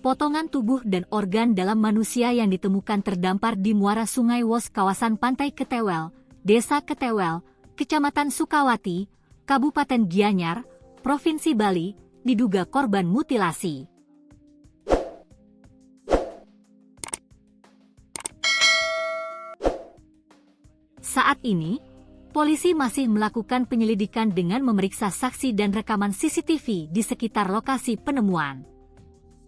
Potongan tubuh dan organ dalam manusia yang ditemukan terdampar di muara Sungai Wos kawasan Pantai Ketewel, Desa Ketewel, Kecamatan Sukawati, Kabupaten Gianyar, Provinsi Bali, diduga korban mutilasi. Saat ini, polisi masih melakukan penyelidikan dengan memeriksa saksi dan rekaman CCTV di sekitar lokasi penemuan.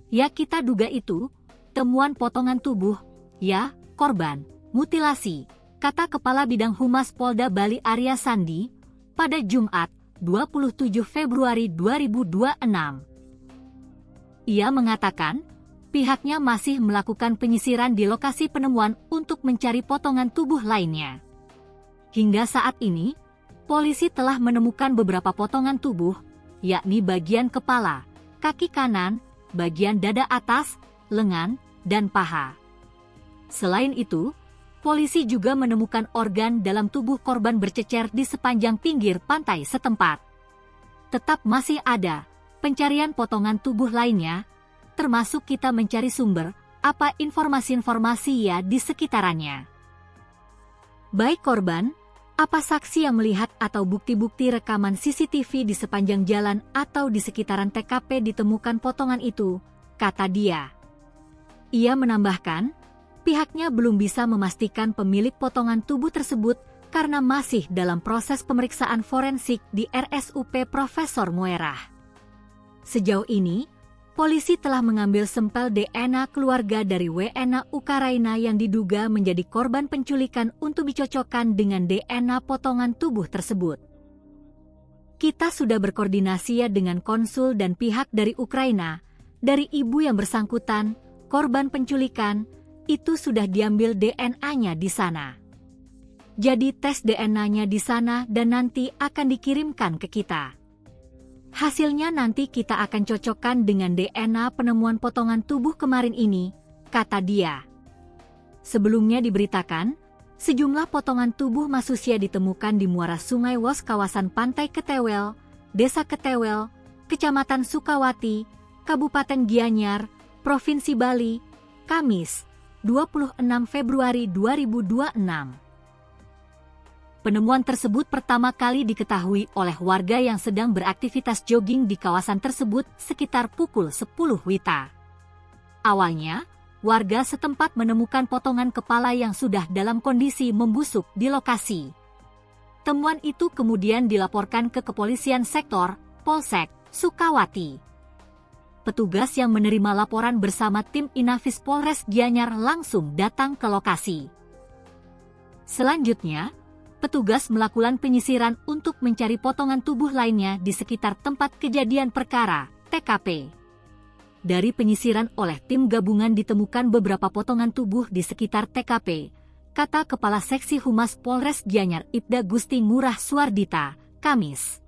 Ya, kita duga itu temuan potongan tubuh, ya, korban mutilasi, kata Kepala Bidang Humas Polda Bali Arya Sandi pada Jumat 27 Februari 2026. Ia mengatakan pihaknya masih melakukan penyisiran di lokasi penemuan untuk mencari potongan tubuh lainnya. Hingga saat ini, polisi telah menemukan beberapa potongan tubuh, yakni bagian kepala, kaki kanan, bagian dada atas, lengan, dan paha. Selain itu, polisi juga menemukan organ dalam tubuh korban bercecer di sepanjang pinggir pantai setempat. Tetap masih ada pencarian potongan tubuh lainnya, termasuk kita mencari sumber apa informasi-informasi ya di sekitarannya. Baik korban, apa saksi yang melihat atau bukti-bukti rekaman CCTV di sepanjang jalan atau di sekitaran TKP ditemukan potongan itu, kata dia. Ia menambahkan, pihaknya belum bisa memastikan pemilik potongan tubuh tersebut karena masih dalam proses pemeriksaan forensik di RSUP Profesor Muerah. Sejauh ini, polisi telah mengambil sampel DNA keluarga dari WNA Ukraina yang diduga menjadi korban penculikan untuk dicocokkan dengan DNA potongan tubuh tersebut. Kita sudah berkoordinasi dengan konsul dan pihak dari Ukraina, dari ibu yang bersangkutan, korban penculikan, itu sudah diambil DNA-nya di sana. Jadi tes DNA-nya di sana dan nanti akan dikirimkan ke kita. Hasilnya nanti kita akan cocokkan dengan DNA penemuan potongan tubuh kemarin ini, kata dia. Sebelumnya diberitakan, sejumlah potongan tubuh manusia ditemukan di muara Sungai Wos kawasan Pantai Ketewel, Desa Ketewel, Kecamatan Sukawati, Kabupaten Gianyar, Provinsi Bali, Kamis, 26 Februari 2026. Penemuan tersebut pertama kali diketahui oleh warga yang sedang beraktivitas jogging di kawasan tersebut sekitar pukul 10 WITA. Awalnya, warga setempat menemukan potongan kepala yang sudah dalam kondisi membusuk di lokasi. Temuan itu kemudian dilaporkan ke Kepolisian Sektor, Polsek, Sukawati. Petugas yang menerima laporan bersama tim Inafis Polres Gianyar langsung datang ke lokasi. Selanjutnya, petugas melakukan penyisiran untuk mencari potongan tubuh lainnya di sekitar tempat kejadian perkara, TKP. Dari penyisiran oleh tim gabungan ditemukan beberapa potongan tubuh di sekitar TKP, kata Kepala Seksi Humas Polres Gianyar Ibda Gusti Ngurah Suardita, Kamis.